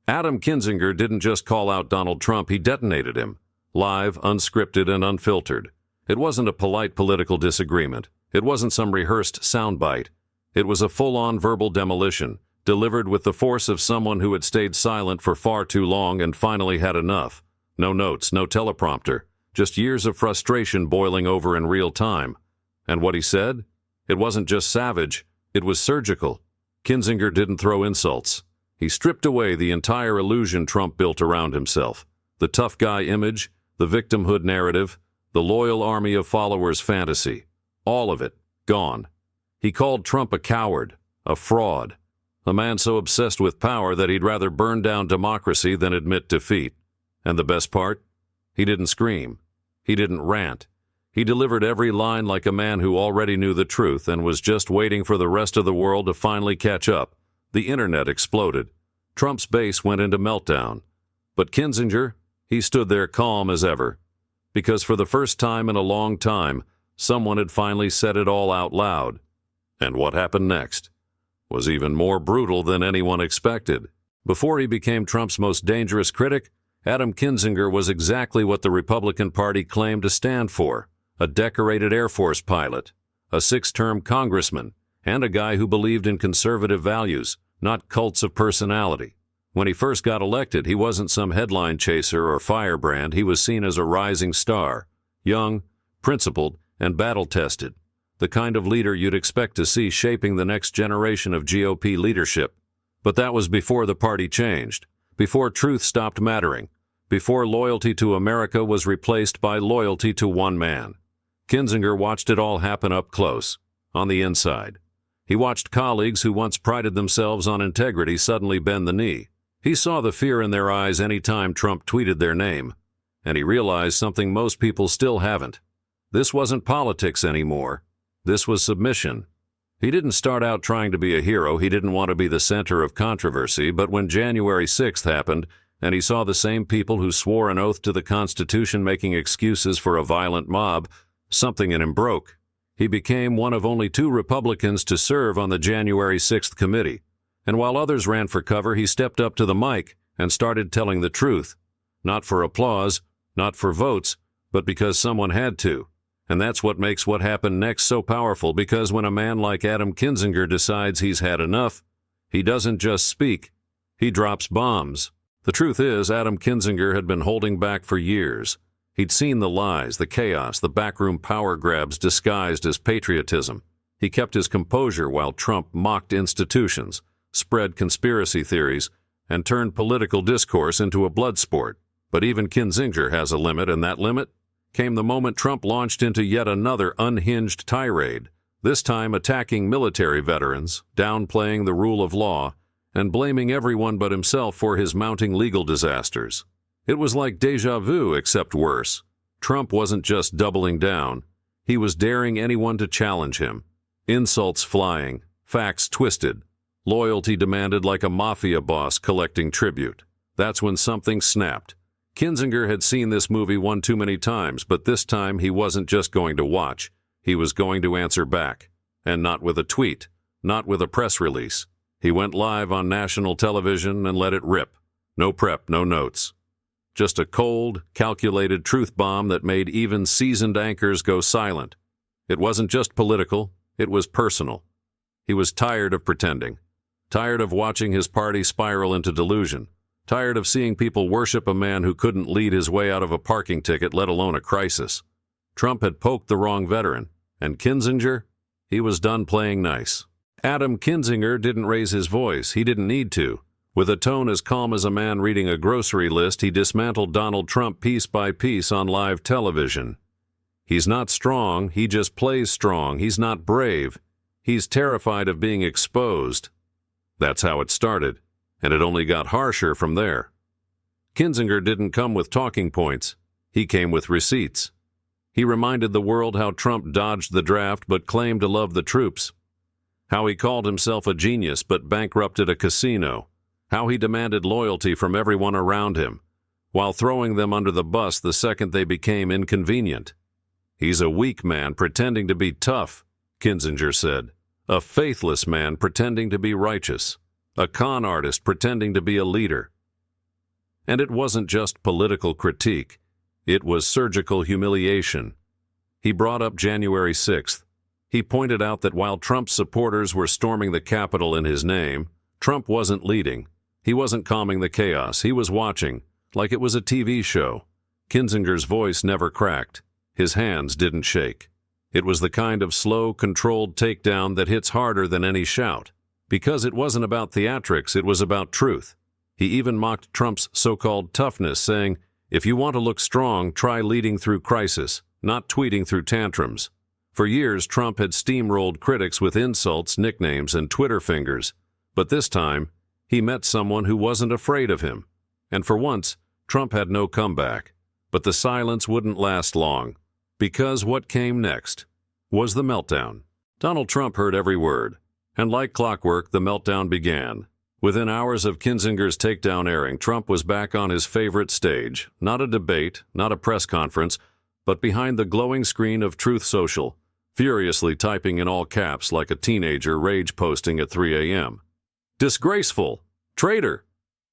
Adam Kinzinger didn't just call out Donald Trump, he detonated him. Live, unscripted, and unfiltered. It wasn't a polite political disagreement. It wasn't some rehearsed soundbite. It was a full-on verbal demolition, delivered with the force of someone who had stayed silent for far too long and finally had enough. No notes, no teleprompter, just years of frustration boiling over in real time. And what he said? It wasn't just savage, it was surgical. Kinzinger didn't throw insults. He stripped away the entire illusion Trump built around himself. The tough guy image, the victimhood narrative, the loyal army of followers fantasy. All of it, gone. He called Trump a coward, a fraud, a man so obsessed with power that he'd rather burn down democracy than admit defeat. And the best part? He didn't scream. He didn't rant. He delivered every line like a man who already knew the truth and was just waiting for the rest of the world to finally catch up. The internet exploded. Trump's base went into meltdown. But Kinzinger, he stood there calm as ever. Because for the first time in a long time, someone had finally said it all out loud. And what happened next was even more brutal than anyone expected. Before he became Trump's most dangerous critic, Adam Kinzinger was exactly what the Republican Party claimed to stand for: a decorated Air Force pilot, a 6-term congressman, and a guy who believed in conservative values, not cults of personality. When he first got elected, he wasn't some headline chaser or firebrand. He was seen as a rising star, young, principled, and battle-tested, the kind of leader you'd expect to see shaping the next generation of GOP leadership. But that was before the party changed, before truth stopped mattering, before loyalty to America was replaced by loyalty to one man. Kinzinger watched it all happen up close, on the inside. He watched colleagues who once prided themselves on integrity suddenly bend the knee. He saw the fear in their eyes any time Trump tweeted their name, and he realized something most people still haven't. This wasn't politics anymore. This was submission. He didn't start out trying to be a hero. He didn't want to be the center of controversy, but when January 6th happened, and he saw the same people who swore an oath to the Constitution making excuses for a violent mob, something in him broke. He became one of only 2 Republicans to serve on the January 6th committee. And while others ran for cover, he stepped up to the mic and started telling the truth. Not for applause, not for votes, but because someone had to. And that's what makes what happened next so powerful, because when a man like Adam Kinzinger decides he's had enough, he doesn't just speak, he drops bombs. The truth is, Adam Kinzinger had been holding back for years. He'd seen the lies, the chaos, the backroom power grabs disguised as patriotism. He kept his composure while Trump mocked institutions, spread conspiracy theories, and turned political discourse into a blood sport. But even Kinzinger has a limit, and that limit came the moment Trump launched into yet another unhinged tirade, this time attacking military veterans, downplaying the rule of law, and blaming everyone but himself for his mounting legal disasters. It was like déjà vu, except worse. Trump wasn't just doubling down. He was daring anyone to challenge him. Insults flying, facts twisted, loyalty demanded like a mafia boss collecting tribute. That's when something snapped. Kinzinger had seen this movie one too many times, but this time he wasn't just going to watch. He was going to answer back. And not with a tweet, not with a press release. He went live on national television and let it rip. No prep, no notes. Just a cold, calculated truth bomb that made even seasoned anchors go silent. It wasn't just political, it was personal. He was tired of pretending. Tired of watching his party spiral into delusion. Tired of seeing people worship a man who couldn't lead his way out of a parking ticket, let alone a crisis. Trump had poked the wrong veteran, and Kinzinger, he was done playing nice. Adam Kinzinger didn't raise his voice. He didn't need to. With a tone as calm as a man reading a grocery list, he dismantled Donald Trump piece by piece on live television. He's not strong, he just plays strong. He's not brave. He's terrified of being exposed. That's how it started, and it only got harsher from there. Kinzinger didn't come with talking points. He came with receipts. He reminded the world how Trump dodged the draft but claimed to love the troops. How he called himself a genius but bankrupted a casino. How he demanded loyalty from everyone around him, while throwing them under the bus the second they became inconvenient. He's a weak man pretending to be tough, Kinzinger said. A faithless man pretending to be righteous. A con artist pretending to be a leader. And it wasn't just political critique. It was surgical humiliation. He brought up January 6th. He pointed out that while Trump's supporters were storming the Capitol in his name, Trump wasn't leading. He wasn't calming the chaos. He was watching, like it was a TV show. Kinzinger's voice never cracked. His hands didn't shake. It was the kind of slow, controlled takedown that hits harder than any shout. Because it wasn't about theatrics, it was about truth. He even mocked Trump's so-called toughness, saying, "If you want to look strong, try leading through crisis, not tweeting through tantrums." For years, Trump had steamrolled critics with insults, nicknames, and Twitter fingers. But this time, he met someone who wasn't afraid of him. And for once, Trump had no comeback. But the silence wouldn't last long. Because what came next was the meltdown. Donald Trump heard every word. And like clockwork, the meltdown began. Within hours of Kinzinger's takedown airing, Trump was back on his favorite stage. Not a debate, not a press conference, but behind the glowing screen of Truth Social, furiously typing in all caps like a teenager rage posting at 3 a.m. Disgraceful! Traitor!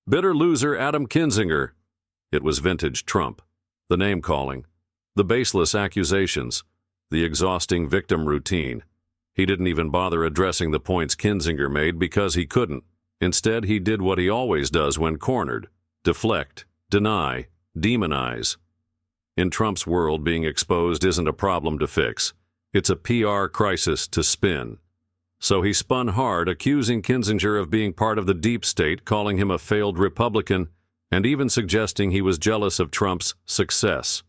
Bitter loser Adam Kinzinger! It was vintage Trump. The name-calling, the baseless accusations, the exhausting victim routine. He didn't even bother addressing the points Kinzinger made because he couldn't. Instead, he did what he always does when cornered: deflect, deny, demonize. In Trump's world, being exposed isn't a problem to fix. It's a PR crisis to spin. So he spun hard, accusing Kinzinger of being part of the deep state, calling him a failed Republican, and even suggesting he was jealous of Trump's success.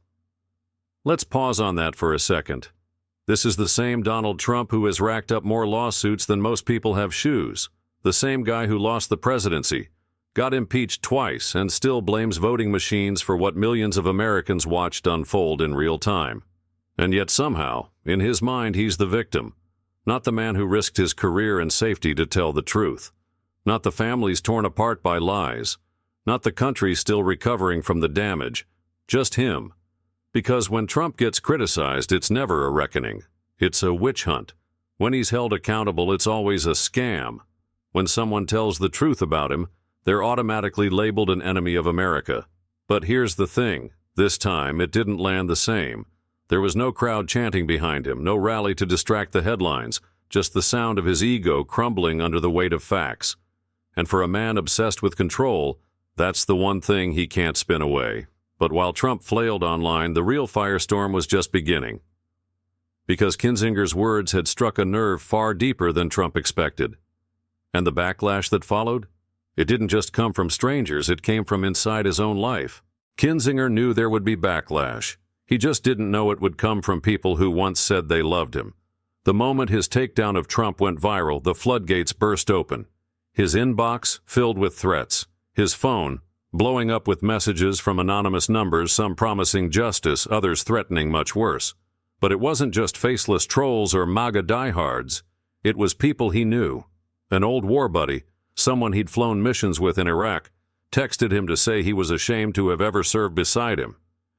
Let's pause on that for a second. This is the same Donald Trump who has racked up more lawsuits than most people have shoes. The same guy who lost the presidency, got impeached twice, and still blames voting machines for what millions of Americans watched unfold in real time. And yet somehow, in his mind, he's the victim. Not the man who risked his career and safety to tell the truth. Not the families torn apart by lies. Not the country still recovering from the damage. Just him. Because when Trump gets criticized, it's never a reckoning. It's a witch hunt. When he's held accountable, it's always a scam. When someone tells the truth about him, they're automatically labeled an enemy of America. But here's the thing. This time, it didn't land the same. There was no crowd chanting behind him, no rally to distract the headlines, just the sound of his ego crumbling under the weight of facts. And for a man obsessed with control, that's the one thing he can't spin away. But while Trump flailed online, the real firestorm was just beginning. Because Kinzinger's words had struck a nerve far deeper than Trump expected. And the backlash that followed? It didn't just come from strangers, it came from inside his own life. Kinzinger knew there would be backlash. He just didn't know it would come from people who once said they loved him. The moment his takedown of Trump went viral, the floodgates burst open. His inbox filled with threats. His phone blowing up with messages from anonymous numbers, some promising justice, others threatening much worse. But it wasn't just faceless trolls or MAGA diehards. It was people he knew. An old war buddy, someone he'd flown missions with in Iraq, texted him to say he was ashamed to have ever served beside him.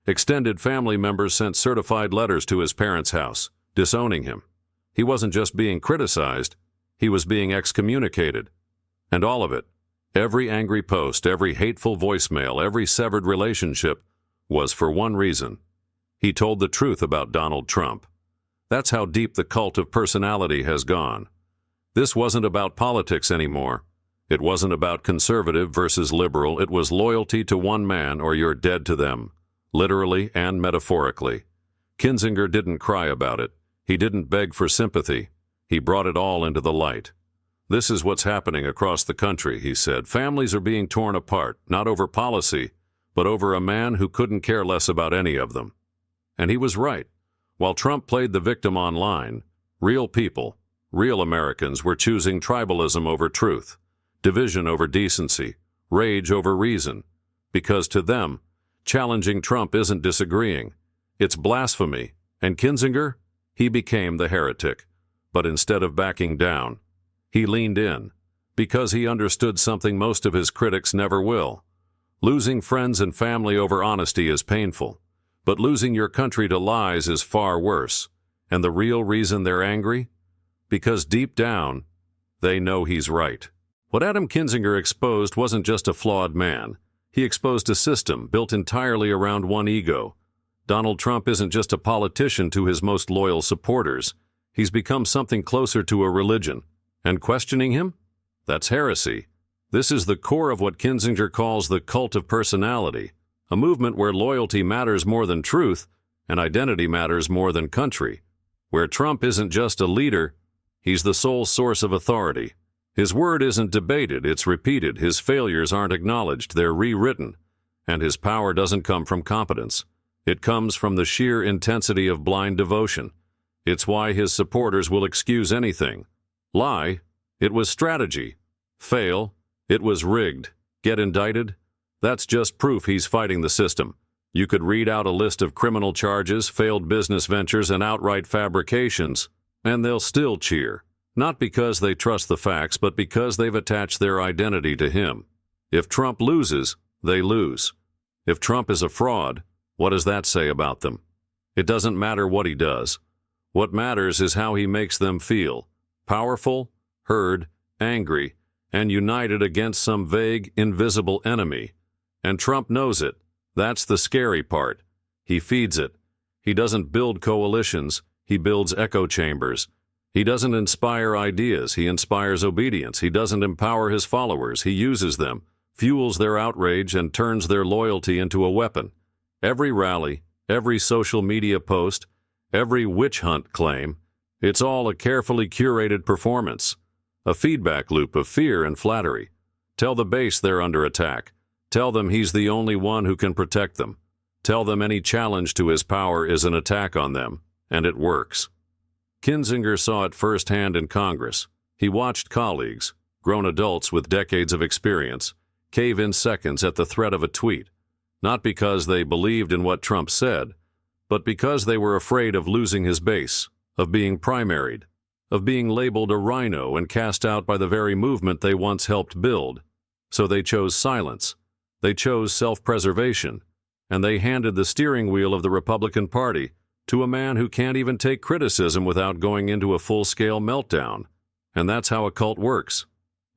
Extended family members sent certified letters to his parents' house, disowning him. He wasn't just being criticized, he was being excommunicated. And all of it, every angry post, every hateful voicemail, every severed relationship, was for one reason. He told the truth about Donald Trump. That's how deep the cult of personality has gone. This wasn't about politics anymore. It wasn't about conservative versus liberal. It was loyalty to one man or you're dead to them, literally and metaphorically. Kinzinger didn't cry about it. He didn't beg for sympathy. He brought it all into the light. This is what's happening across the country, he said. Families are being torn apart, not over policy, but over a man who couldn't care less about any of them. And he was right. While Trump played the victim online, real people, real Americans were choosing tribalism over truth, division over decency, rage over reason, because to them, challenging Trump isn't disagreeing. It's blasphemy. And Kinzinger? He became the heretic. But instead of backing down, he leaned in, because he understood something most of his critics never will. Losing friends and family over honesty is painful, but losing your country to lies is far worse. And the real reason they're angry? Because deep down, they know he's right. What Adam Kinzinger exposed wasn't just a flawed man. He exposed a system built entirely around one ego. Donald Trump isn't just a politician to his most loyal supporters. He's become something closer to a religion. And questioning him? That's heresy. This is the core of what Kinzinger calls the cult of personality, a movement where loyalty matters more than truth and identity matters more than country, where Trump isn't just a leader, he's the sole source of authority. His word isn't debated, it's repeated. His failures aren't acknowledged, they're rewritten. And his power doesn't come from competence. It comes from the sheer intensity of blind devotion. It's why his supporters will excuse anything. Lie, it was strategy. Fail, it was rigged. Get indicted, that's just proof he's fighting the system. You could read out a list of criminal charges, failed business ventures, and outright fabrications, and they'll still cheer. Not because they trust the facts, but because they've attached their identity to him. If Trump loses, they lose. If Trump is a fraud, what does that say about them? It doesn't matter what he does. What matters is how he makes them feel. Powerful, heard, angry, and united against some vague, invisible enemy. And Trump knows it. That's the scary part. He feeds it. He doesn't build coalitions, he builds echo chambers. He doesn't inspire ideas, he inspires obedience. He doesn't empower his followers, he uses them, fuels their outrage, and turns their loyalty into a weapon. Every rally, every social media post, every witch hunt claim, it's all a carefully curated performance. A feedback loop of fear and flattery. Tell the base they're under attack. Tell them he's the only one who can protect them. Tell them any challenge to his power is an attack on them, and it works. Kinzinger saw it firsthand in Congress. He watched colleagues, grown adults with decades of experience, cave in seconds at the threat of a tweet, not because they believed in what Trump said, but because they were afraid of losing his base, of being primaried, of being labeled a rhino and cast out by the very movement they once helped build. So they chose silence. They chose self-preservation, and they handed the steering wheel of the Republican Party to a man who can't even take criticism without going into a full-scale meltdown. And that's how a cult works.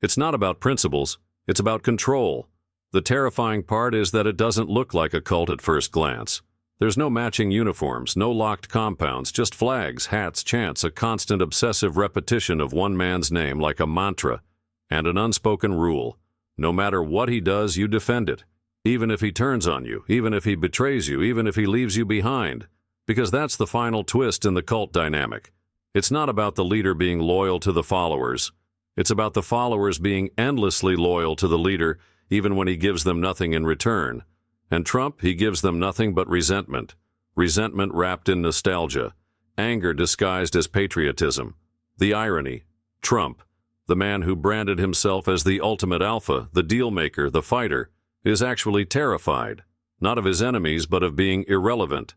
It's not about principles, it's about control. The terrifying part is that it doesn't look like a cult at first glance. There's no matching uniforms, no locked compounds, just flags, hats, chants, a constant obsessive repetition of one man's name like a mantra, and an unspoken rule. No matter what he does, you defend it. Even if he turns on you, even if he betrays you, even if he leaves you behind. Because that's the final twist in the cult dynamic. It's not about the leader being loyal to the followers. It's about the followers being endlessly loyal to the leader, even when he gives them nothing in return. And Trump, he gives them nothing but resentment. Resentment wrapped in nostalgia. Anger disguised as patriotism. The irony. Trump, the man who branded himself as the ultimate alpha, the deal-maker, the fighter, is actually terrified, not of his enemies, but of being irrelevant.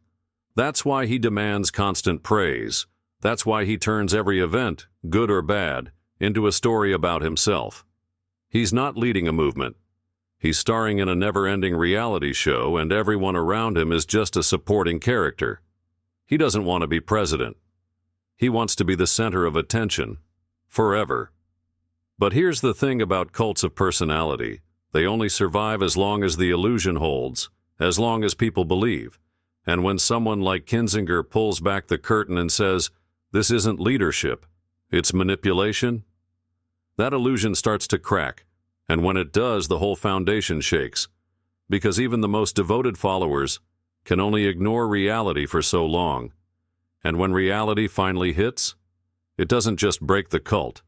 That's why he demands constant praise. That's why he turns every event, good or bad, into a story about himself. He's not leading a movement. He's starring in a never-ending reality show, and everyone around him is just a supporting character. He doesn't want to be president. He wants to be the center of attention, forever. But here's the thing about cults of personality. They only survive as long as the illusion holds, as long as people believe. And when someone like Kinzinger pulls back the curtain and says, "This isn't leadership, it's manipulation," that illusion starts to crack. And when it does, the whole foundation shakes. Because even the most devoted followers can only ignore reality for so long. And when reality finally hits, it doesn't just break the cult,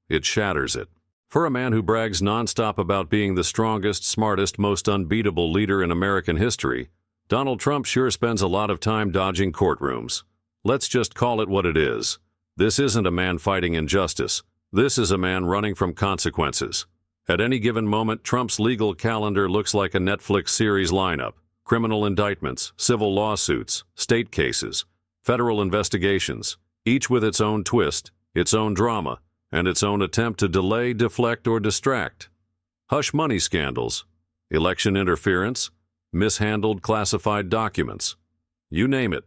it shatters it. For a man who brags nonstop about being the strongest, smartest, most unbeatable leader in American history, Donald Trump sure spends a lot of time dodging courtrooms. Let's just call it what it is. This isn't a man fighting injustice. This is a man running from consequences. At any given moment, Trump's legal calendar looks like a Netflix series lineup. Criminal indictments, civil lawsuits, state cases, federal investigations, each with its own twist, its own drama, and its own attempt to delay, deflect, or distract. Hush money scandals, election interference, mishandled classified documents. You name it.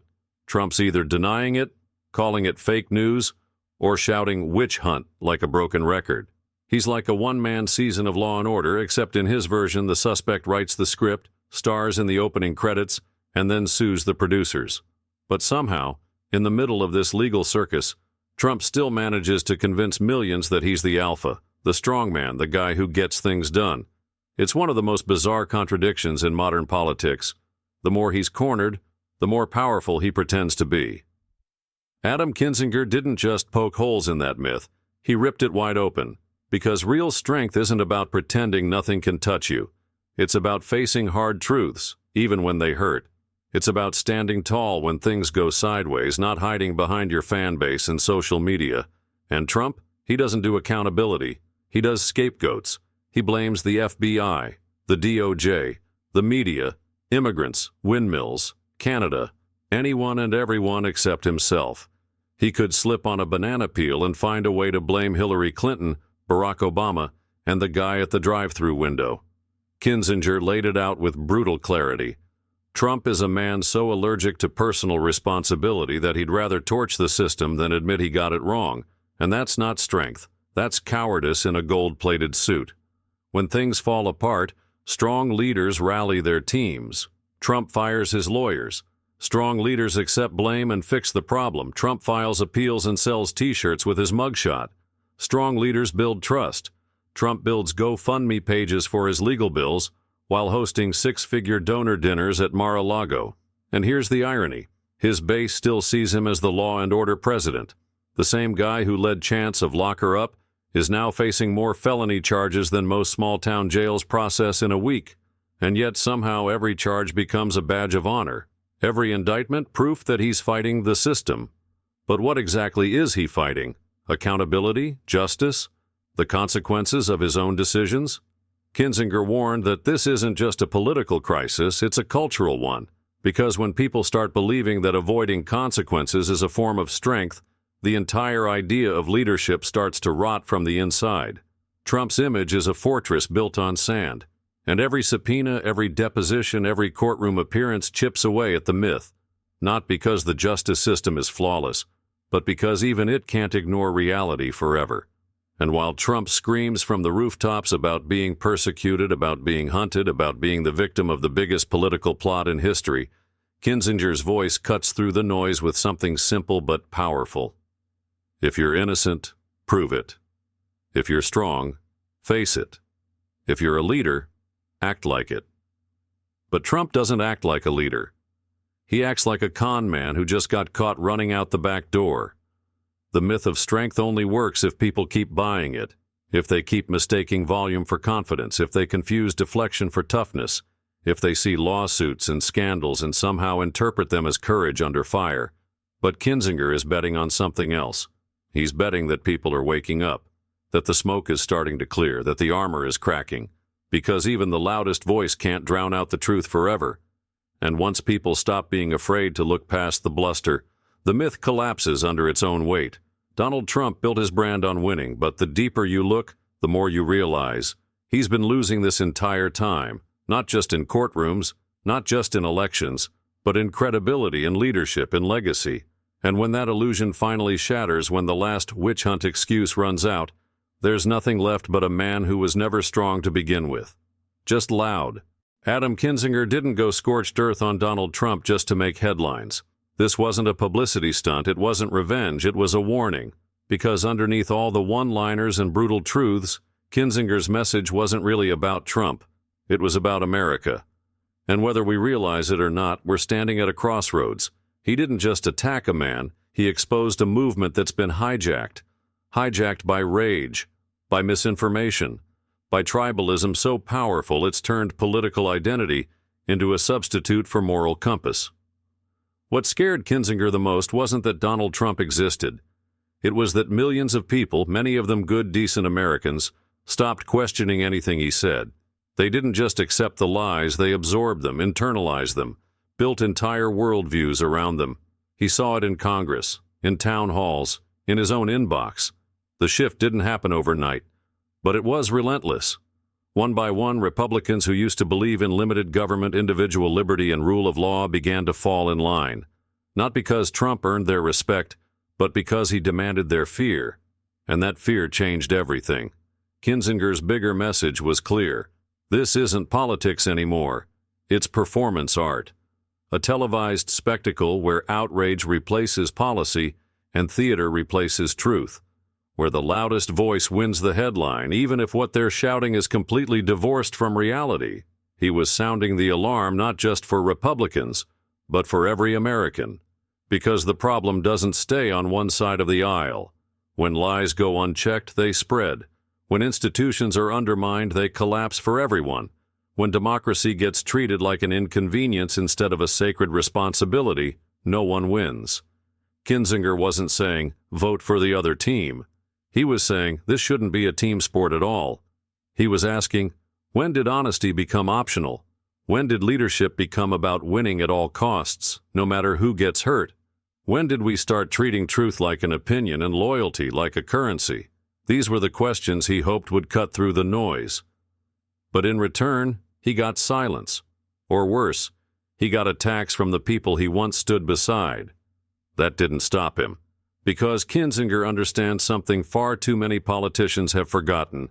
Trump's either denying it, calling it fake news, or shouting witch hunt like a broken record. He's like a one-man season of Law and Order, except in his version the suspect writes the script, stars in the opening credits, and then sues the producers. But somehow, in the middle of this legal circus, Trump still manages to convince millions that he's the alpha, the strongman, the guy who gets things done. It's one of the most bizarre contradictions in modern politics. The more he's cornered, the more powerful he pretends to be. Adam Kinzinger didn't just poke holes in that myth, he ripped it wide open. Because real strength isn't about pretending nothing can touch you. It's about facing hard truths, even when they hurt. It's about standing tall when things go sideways, not hiding behind your fan base and social media. And Trump, he doesn't do accountability. He does scapegoats. He blames the FBI, the DOJ, the media, immigrants, windmills, Canada, anyone and everyone except himself. He could slip on a banana peel and find a way to blame Hillary Clinton, Barack Obama, and the guy at the drive-thru window. Kinzinger laid it out with brutal clarity. Trump is a man so allergic to personal responsibility that he'd rather torch the system than admit he got it wrong. And that's not strength. That's cowardice in a gold-plated suit. When things fall apart, strong leaders rally their teams. Trump fires his lawyers. Strong leaders accept blame and fix the problem. Trump files appeals and sells T-shirts with his mugshot. Strong leaders build trust. Trump builds GoFundMe pages for his legal bills while hosting six-figure donor dinners at Mar-a-Lago. And here's the irony. His base still sees him as the law and order president. The same guy who led chants of lock her up is now facing more felony charges than most small-town jails process in a week. And yet somehow every charge becomes a badge of honor. Every indictment proof that he's fighting the system. But what exactly is he fighting? Accountability? Justice? The consequences of his own decisions? Kinzinger warned that this isn't just a political crisis, it's a cultural one. Because when people start believing that avoiding consequences is a form of strength, the entire idea of leadership starts to rot from the inside. Trump's image is a fortress built on sand. And every subpoena, every deposition, every courtroom appearance chips away at the myth. Not because the justice system is flawless, but because even it can't ignore reality forever. And while Trump screams from the rooftops about being persecuted, about being hunted, about being the victim of the biggest political plot in history, Kinzinger's voice cuts through the noise with something simple but powerful. If you're innocent, prove it. If you're strong, face it. If you're a leader, act like it. But Trump doesn't act like a leader. He acts like a con man who just got caught running out the back door. The myth of strength only works if people keep buying it, if they keep mistaking volume for confidence, if they confuse deflection for toughness, if they see lawsuits and scandals and somehow interpret them as courage under fire. But Kinzinger is betting on something else. He's betting that people are waking up, that the smoke is starting to clear, that the armor is cracking, because even the loudest voice can't drown out the truth forever. And once people stop being afraid to look past the bluster, the myth collapses under its own weight. Donald Trump built his brand on winning, but the deeper you look, the more you realize he's been losing this entire time, not just in courtrooms, not just in elections, but in credibility, in leadership, in legacy. And when that illusion finally shatters, when the last witch hunt excuse runs out, there's nothing left but a man who was never strong to begin with. Just loud. Adam Kinzinger didn't go scorched earth on Donald Trump just to make headlines. This wasn't a publicity stunt, it wasn't revenge, it was a warning. Because underneath all the one-liners and brutal truths, Kinzinger's message wasn't really about Trump. It was about America. And whether we realize it or not, we're standing at a crossroads. He didn't just attack a man, he exposed a movement that's been hijacked. Hijacked by rage, by misinformation, by tribalism so powerful it's turned political identity into a substitute for moral compass. What scared Kinzinger the most wasn't that Donald Trump existed. It was that millions of people, many of them good, decent Americans, stopped questioning anything he said. They didn't just accept the lies, they absorbed them, internalized them, built entire worldviews around them. He saw it in Congress, in town halls, in his own inbox. The shift didn't happen overnight, but it was relentless. One by one, Republicans who used to believe in limited government, individual liberty, and rule of law began to fall in line. Not because Trump earned their respect, but because he demanded their fear. And that fear changed everything. Kinzinger's bigger message was clear. This isn't politics anymore. It's performance art. A televised spectacle where outrage replaces policy and theater replaces truth, where the loudest voice wins the headline, even if what they're shouting is completely divorced from reality. He was sounding the alarm not just for Republicans, but for every American. Because the problem doesn't stay on one side of the aisle. When lies go unchecked, they spread. When institutions are undermined, they collapse for everyone. When democracy gets treated like an inconvenience instead of a sacred responsibility, no one wins. Kinzinger wasn't saying, vote for the other team. He was saying, this shouldn't be a team sport at all. He was asking, when did honesty become optional? When did leadership become about winning at all costs, no matter who gets hurt? When did we start treating truth like an opinion and loyalty like a currency? These were the questions he hoped would cut through the noise. But in return, he got silence. Or worse, he got attacks from the people he once stood beside. That didn't stop him, because Kinzinger understands something far too many politicians have forgotten.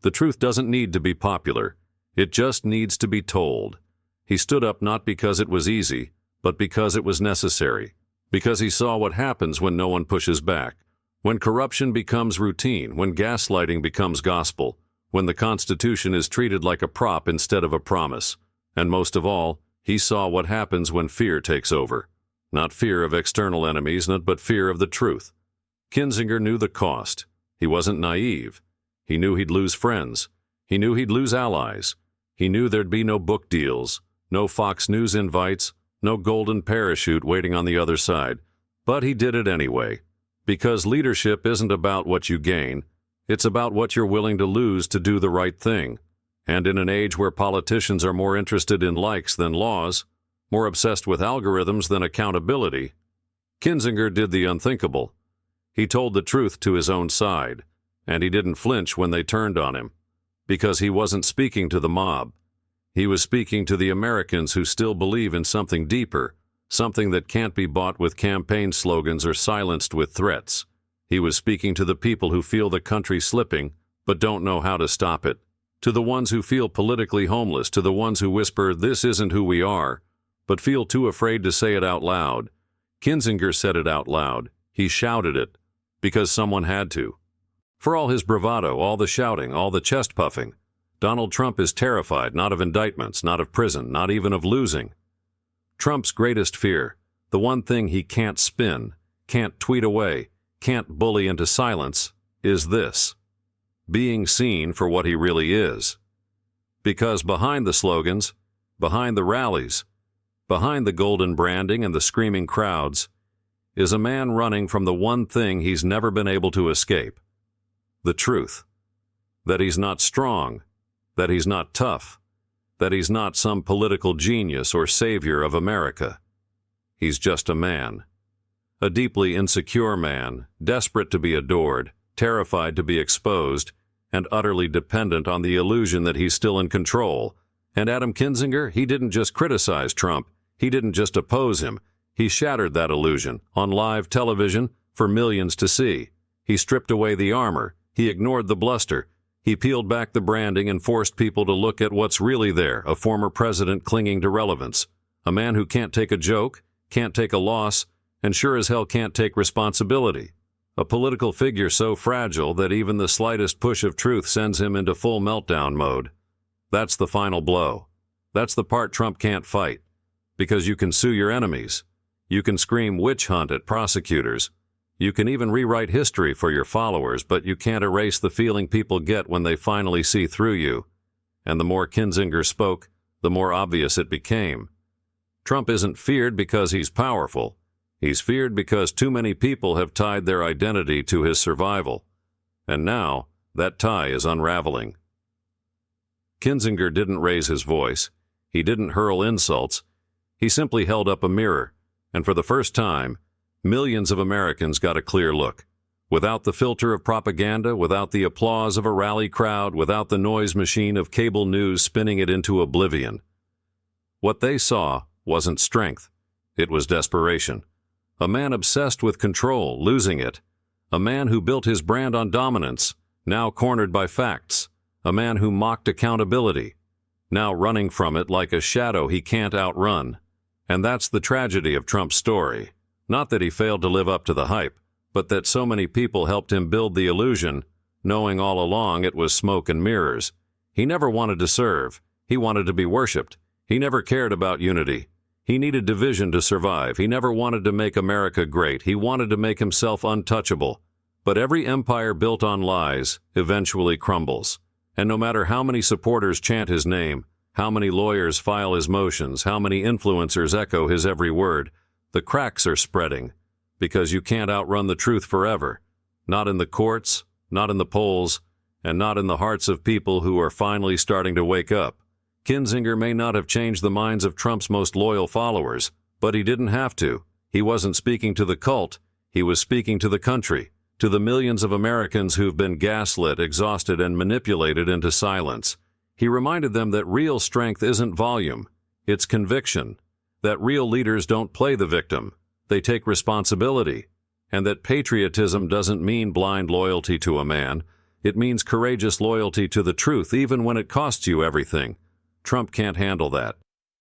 The truth doesn't need to be popular. It just needs to be told. He stood up not because it was easy, but because it was necessary. Because he saw what happens when no one pushes back. When corruption becomes routine, when gaslighting becomes gospel, when the Constitution is treated like a prop instead of a promise. And most of all, he saw what happens when fear takes over. Not fear of external enemies, but fear of the truth. Kinzinger knew the cost. He wasn't naive. He knew he'd lose friends. He knew he'd lose allies. He knew there'd be no book deals, no Fox News invites, no golden parachute waiting on the other side. But he did it anyway. Because leadership isn't about what you gain. It's about what you're willing to lose to do the right thing. And in an age where politicians are more interested in likes than laws, more obsessed with algorithms than accountability, Kinzinger did the unthinkable. He told the truth to his own side, and he didn't flinch when they turned on him. Because he wasn't speaking to the mob. He was speaking to the Americans who still believe in something deeper, something that can't be bought with campaign slogans or silenced with threats. He was speaking to the people who feel the country slipping, but don't know how to stop it. To the ones who feel politically homeless, to the ones who whisper, this isn't who we are, but feel too afraid to say it out loud. Kinzinger said it out loud. He shouted it, because someone had to. For all his bravado, all the shouting, all the chest puffing, Donald Trump is terrified not of indictments, not of prison, not even of losing. Trump's greatest fear, the one thing he can't spin, can't tweet away, can't bully into silence, is this: being seen for what he really is. Because behind the slogans, behind the rallies, behind the golden branding and the screaming crowds, is a man running from the one thing he's never been able to escape: the truth. That he's not strong, that he's not tough, that he's not some political genius or savior of America. He's just a man. A deeply insecure man, desperate to be adored, terrified to be exposed, and utterly dependent on the illusion that he's still in control. And Adam Kinzinger, he didn't just criticize Trump, he didn't just oppose him, he shattered that illusion on live television for millions to see. He stripped away the armor, he ignored the bluster, he peeled back the branding and forced people to look at what's really there: a former president clinging to relevance, a man who can't take a joke, can't take a loss, and sure as hell can't take responsibility. A political figure so fragile that even the slightest push of truth sends him into full meltdown mode. That's the final blow. That's the part Trump can't fight. Because you can sue your enemies. You can scream witch hunt at prosecutors. You can even rewrite history for your followers, but you can't erase the feeling people get when they finally see through you. And the more Kinzinger spoke, the more obvious it became. Trump isn't feared because he's powerful. He's feared because too many people have tied their identity to his survival. And now, that tie is unraveling. Kinzinger didn't raise his voice. He didn't hurl insults. He simply held up a mirror, and for the first time, millions of Americans got a clear look. Without the filter of propaganda, without the applause of a rally crowd, without the noise machine of cable news spinning it into oblivion. What they saw wasn't strength. It was desperation. A man obsessed with control, losing it. A man who built his brand on dominance, now cornered by facts, a man who mocked accountability, now running from it like a shadow he can't outrun. And that's the tragedy of Trump's story. Not that he failed to live up to the hype, but that so many people helped him build the illusion, knowing all along it was smoke and mirrors. He never wanted to serve. He wanted to be worshipped. He never cared about unity. He needed division to survive. He never wanted to make America great. He wanted to make himself untouchable. But every empire built on lies eventually crumbles. And no matter how many supporters chant his name, how many lawyers file his motions, how many influencers echo his every word, the cracks are spreading. Because you can't outrun the truth forever. Not in the courts, not in the polls, and not in the hearts of people who are finally starting to wake up. Kinzinger may not have changed the minds of Trump's most loyal followers, but he didn't have to. He wasn't speaking to the cult. He was speaking to the country, to the millions of Americans who've been gaslit, exhausted, and manipulated into silence. He reminded them that real strength isn't volume, it's conviction, that real leaders don't play the victim, they take responsibility, and that patriotism doesn't mean blind loyalty to a man, it means courageous loyalty to the truth even when it costs you everything. Trump can't handle that.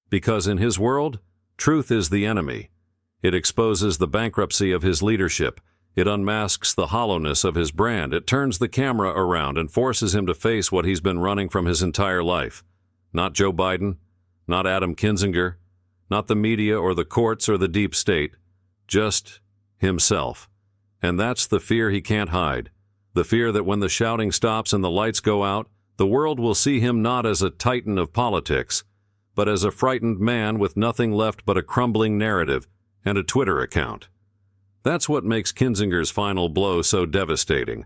Because in his world, truth is the enemy. It exposes the bankruptcy of his leadership. It unmasks the hollowness of his brand. It turns the camera around and forces him to face what he's been running from his entire life. Not Joe Biden, not Adam Kinzinger, not the media or the courts or the deep state, just himself. And that's the fear he can't hide. The fear that when the shouting stops and the lights go out, the world will see him not as a titan of politics, but as a frightened man with nothing left but a crumbling narrative and a Twitter account. That's what makes Kinzinger's final blow so devastating.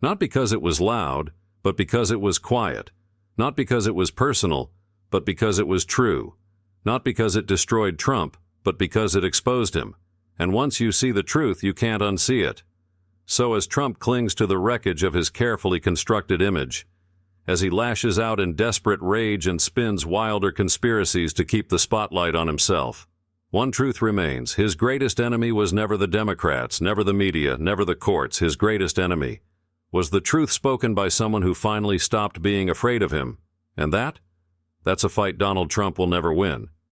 Not because it was loud, but because it was quiet. Not because it was personal, but because it was true. Not because it destroyed Trump, but because it exposed him. And once you see the truth, you can't unsee it. So as Trump clings to the wreckage of his carefully constructed image, as he lashes out in desperate rage and spins wilder conspiracies to keep the spotlight on himself, one truth remains. His greatest enemy was never the Democrats, never the media, never the courts. His greatest enemy was the truth spoken by someone who finally stopped being afraid of him. And that's a fight Donald Trump will never win.